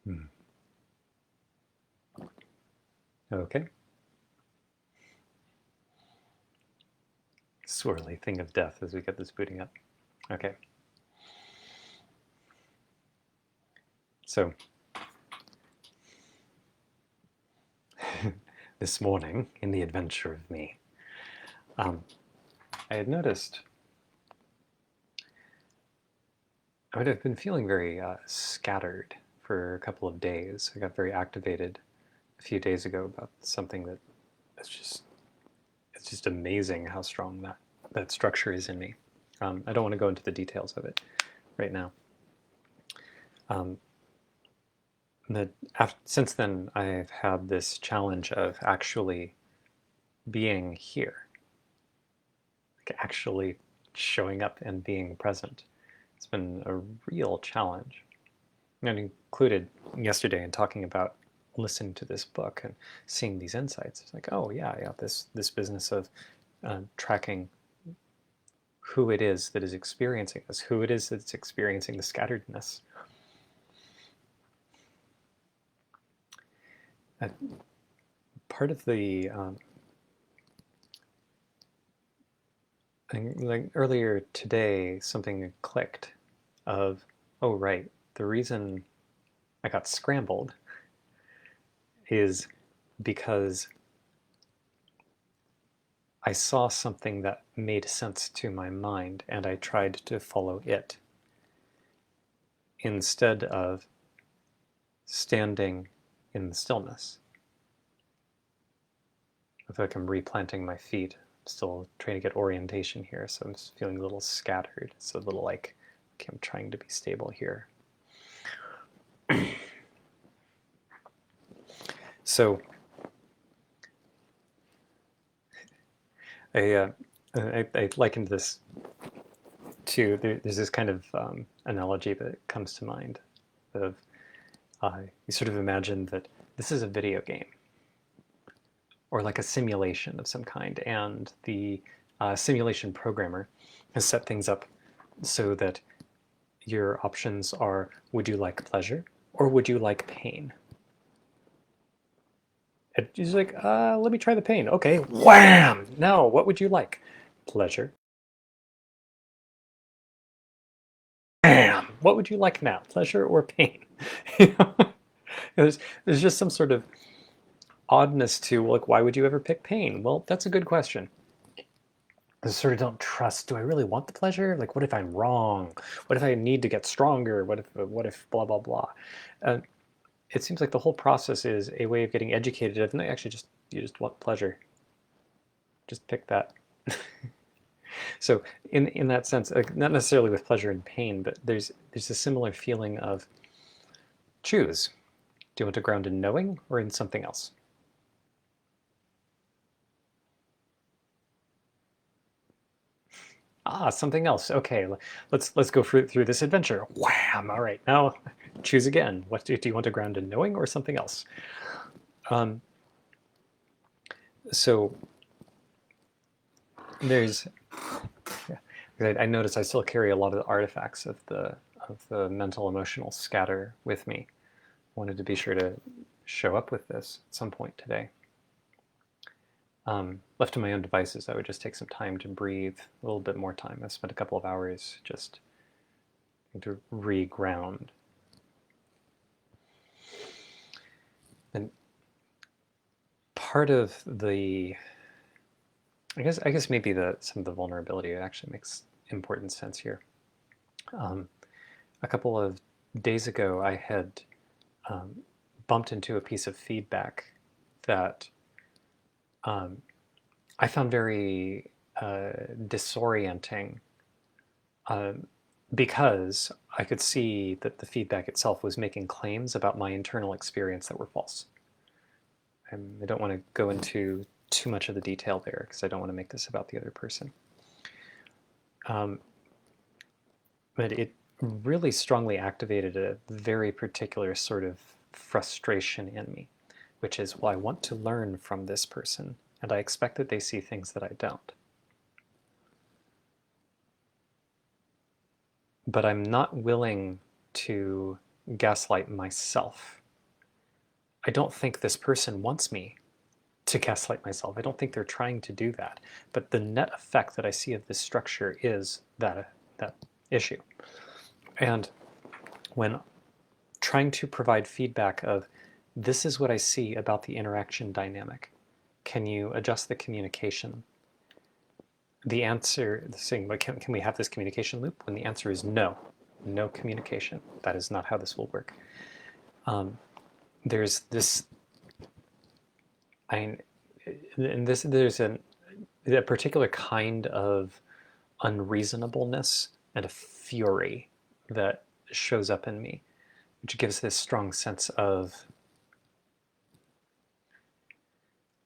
Hmm. Okay. Swirly thing of death as we get this booting up. Okay. So, this morning, in the adventure of me, I had noticed I would have been feeling very scattered for a couple of days. I got very activated a few days ago about something that is just it's just amazing how strong that structure is in me. I don't want to go into the details of it right now. Um, since then, I've had this challenge of actually being here, like actually showing up and being present. It's been a real challenge. And it included yesterday in talking about listening to this book and seeing these insights. It's like, oh yeah, this business of tracking who it is that is experiencing this, who it is that's experiencing the scatteredness. Uh, Part of the like earlier today, something clicked of, oh right, the reason I got scrambled is because I saw something that made sense to my mind and I tried to follow it instead of standing in the stillness. I feel like I'm replanting my feet. I'm still trying to get orientation here, so I'm just feeling a little scattered. It's a little like, okay, I'm trying to be stable here. So I likened this to, there's this kind of analogy that comes to mind of you sort of imagine that this is a video game or like a simulation of some kind, and the simulation programmer has set things up so that your options are, would you like pleasure or would you like pain? It's like, let me try the pain. Okay, wham! No, what would you like? Pleasure. Bam! What would you like now? Pleasure or pain? You know? there's just some sort of oddness to, like, why would you ever pick pain? Well, that's a good question. I sort of don't trust. Do I really want the pleasure? Like, what if I'm wrong? What if I need to get stronger? What if blah blah blah? Uh, it seems like the whole process is a way of getting educated. Of no, actually, just you just want pleasure. Just pick that. So in that sense, not necessarily with pleasure and pain, but there's a similar feeling of choose. Do you want to ground in knowing or in something else? Ah, something else. Okay, let's go through this adventure. Wham! All right, now choose again. What do you want to ground in knowing or something else? Um, so there's, yeah, I notice I still carry a lot of the artifacts of the mental emotional scatter with me. Wanted to be sure to show up with this at some point today. Left to my own devices, I would just take some time to breathe, a little bit more time. I spent a couple of hours just to re-ground. And part of the, I guess maybe some of the vulnerability actually makes important sense here. A couple of days ago, I had um, bumped into a piece of feedback that um, I found very disorienting, uh, because I could see that the feedback itself was making claims about my internal experience that were false. And I don't want to go into too much of the detail there because I don't want to make this about the other person. Um, but it really strongly activated a very particular sort of frustration in me, which is, well, I want to learn from this person, and I expect that they see things that I don't. But I'm not willing to gaslight myself. I don't think this person wants me to gaslight myself. I don't think they're trying to do that. But the net effect that I see of this structure is that issue. And when trying to provide feedback of, this is what I see about the interaction dynamic, can you adjust the communication? The answer, saying, but can we have this communication loop? When the answer is no, no communication. That is not how this will work. There's this, there's a particular kind of unreasonableness and a fury that shows up in me, which gives this strong sense of,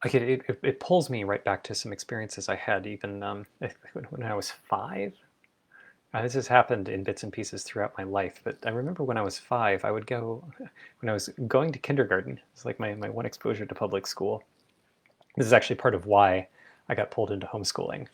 like it pulls me right back to some experiences I had even when I was 5. This has happened in bits and pieces throughout my life, but I remember when I was 5, I would go, when I was going to kindergarten, it's like my one exposure to public school. This is actually part of why I got pulled into homeschooling.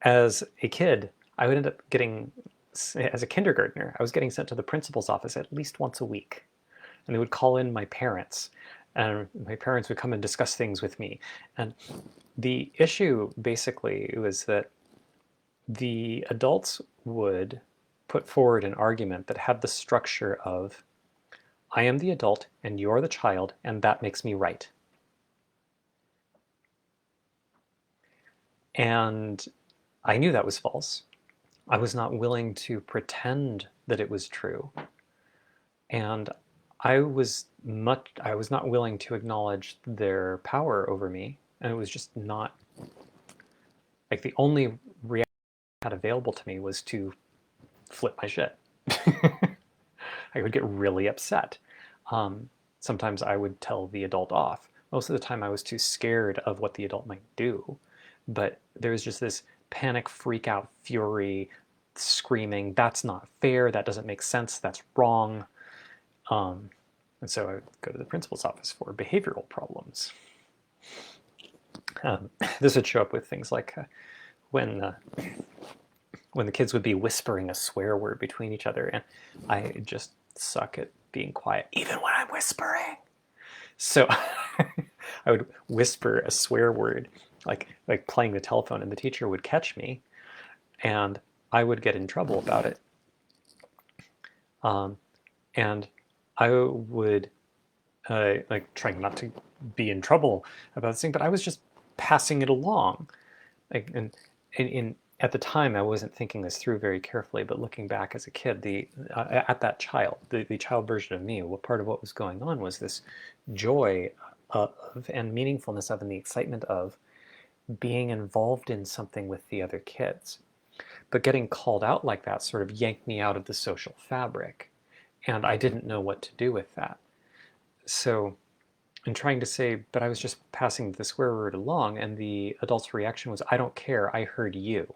As a kid, I would end up getting, as a kindergartner, I was getting sent to the principal's office at least once a week. And they would call in my parents, and my parents would come and discuss things with me. And the issue basically was that the adults would put forward an argument that had the structure of, I am the adult and you're the child, and that makes me right. And I knew that was false. I was not willing to pretend that it was true. And I was not willing to acknowledge their power over me. And it was just not, like, the only reaction I had available to me was to flip my shit. I would get really upset. Sometimes I would tell the adult off. Most of the time I was too scared of what the adult might do. But there was just this panic, freak out, fury, screaming, that's not fair, that doesn't make sense, that's wrong. And so I would go to the principal's office for behavioral problems. This would show up with things like when the kids would be whispering a swear word between each other, and I just suck at being quiet, even when I'm whispering. So I would whisper a swear word, like playing the telephone, and the teacher would catch me, and I would get in trouble about it. And I would like trying not to be in trouble about this thing, but I was just passing it along. Like, and at the time, I wasn't thinking this through very carefully, but looking back as a kid, at that child, the child version of me, what part of what was going on was this joy of and meaningfulness of, and the excitement of being involved in something with the other kids. But getting called out like that sort of yanked me out of the social fabric, and I didn't know what to do with that. So in trying to say, but I was just passing the swear word along, and the adult's reaction was, I don't care, I heard you.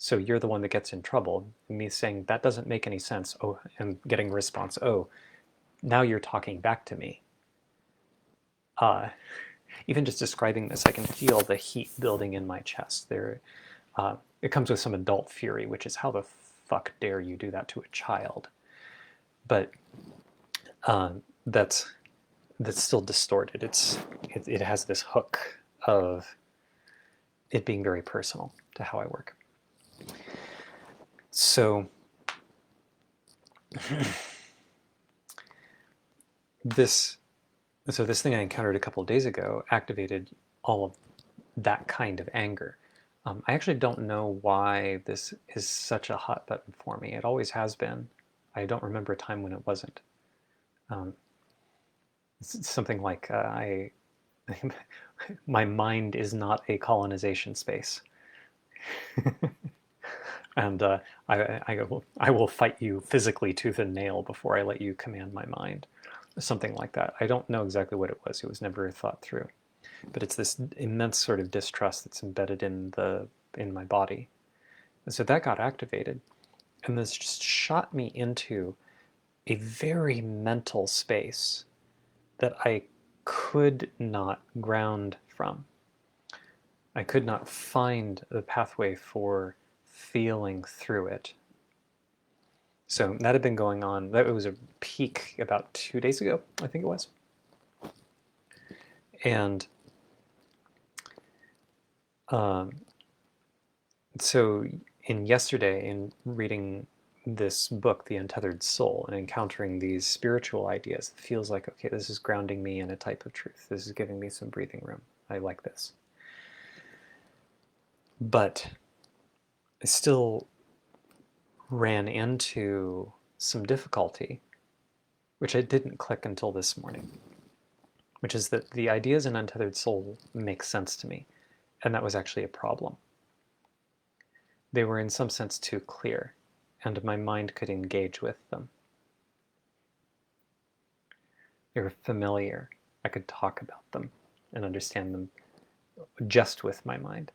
So you're the one that gets in trouble. And me saying, that doesn't make any sense. Oh, and getting a response, oh, now you're talking back to me. Even just describing this, I can feel the heat building in my chest. It comes with some adult fury, which is, how the fuck dare you do that to a child? But that's still distorted. It has this hook of it being very personal to how I work. So this thing I encountered a couple of days ago activated all of that kind of anger. I actually don't know why this is such a hot button for me. It always has been. I don't remember a time when it wasn't. It's something like my mind is not a colonization space. And I will fight you physically tooth and nail before I let you command my mind. Something like that. I don't know exactly what it was. It was never thought through. But it's this immense sort of distrust that's embedded in my body. And so that got activated. And this just shot me into a very mental space that I could not ground from. I could not find the pathway for feeling through it. So that had been going on. That was a peak about 2 days ago, I think it was. And so in reading this book, The Untethered Soul, and encountering these spiritual ideas, it feels like, okay, this is grounding me in a type of truth. This is giving me some breathing room. I like this. But I still ran into some difficulty, which I didn't click until this morning, which is that the ideas in Untethered Soul make sense to me, and that was actually a problem. They were in some sense too clear, and my mind could engage with them. They were familiar. I could talk about them and understand them just with my mind.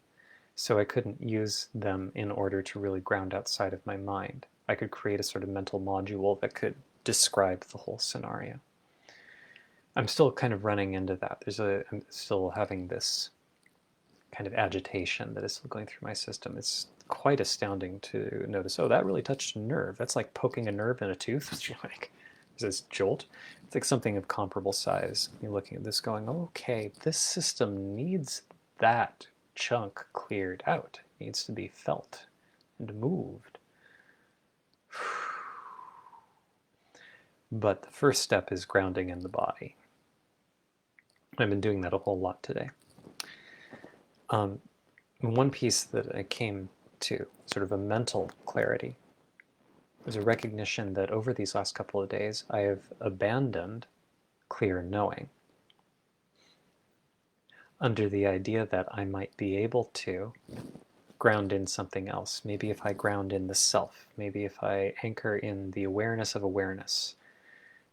So I couldn't use them in order to really ground outside of my mind. I could create a sort of mental module that could describe the whole scenario. I'm still kind of running into that. I'm still having this kind of agitation that is still going through my system. It's quite astounding to notice, oh, that really touched a nerve. That's like poking a nerve in a tooth. You're like, is this jolt? It's like something of comparable size. You're looking at this going, okay, this system needs that chunk cleared out. It needs to be felt and moved. But the first step is grounding in the body. I've been doing that a whole lot today. One piece that I came to, sort of a mental clarity, was a recognition that over these last couple of days, I have abandoned clear knowing under the idea that I might be able to ground in something else. Maybe if I ground in the self, maybe if I anchor in the awareness of awareness,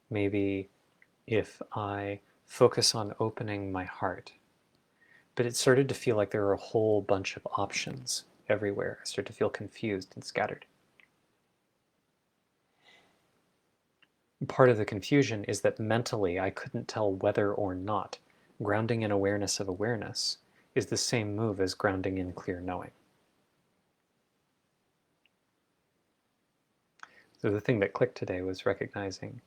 maybe if I focus on opening my heart. But it started to feel like there were a whole bunch of options everywhere. I started to feel confused and scattered. Part of the confusion is that mentally I couldn't tell whether or not grounding in awareness of awareness is the same move as grounding in clear knowing. So the thing that clicked today was recognizing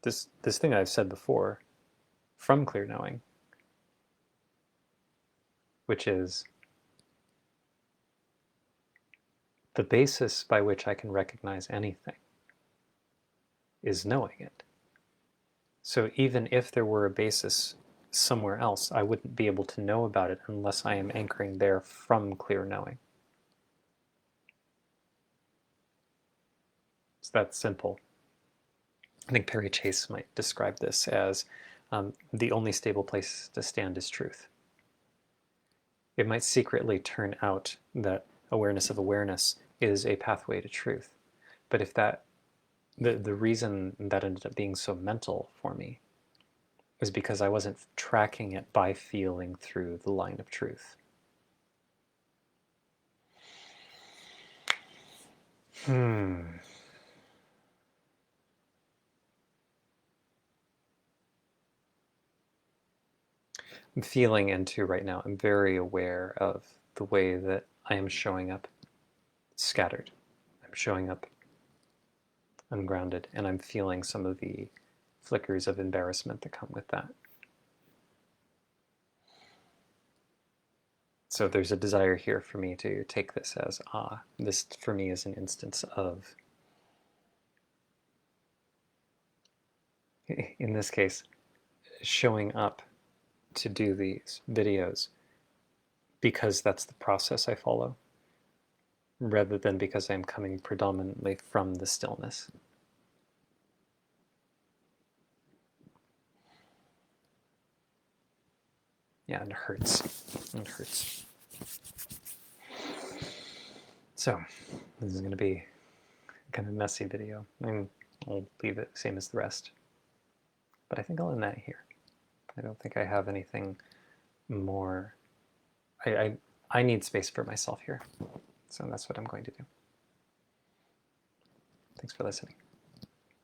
this thing I've said before from clear knowing, which is the basis by which I can recognize anything is knowing it. So even if there were a basis somewhere else, I wouldn't be able to know about it unless I am anchoring there from clear knowing. It's that simple. I think Perry Chase might describe this as the only stable place to stand is truth. It might secretly turn out that awareness of awareness is a pathway to truth. But if the reason that ended up being so mental for me is because I wasn't tracking it by feeling through the line of truth. I'm feeling into right now, I'm very aware of the way that I am showing up scattered. I'm showing up ungrounded, and I'm feeling some of the flickers of embarrassment that come with that. So there's a desire here for me to take this as, this for me is an instance of, in this case, showing up to do these videos because that's the process I follow, rather than because I'm coming predominantly from the stillness. Yeah, and it hurts. It hurts. So, this is going to be a kind of messy video. I'll leave it same as the rest. But I think I'll end that here. I don't think I have anything more. I need space for myself here. So that's what I'm going to do. Thanks for listening.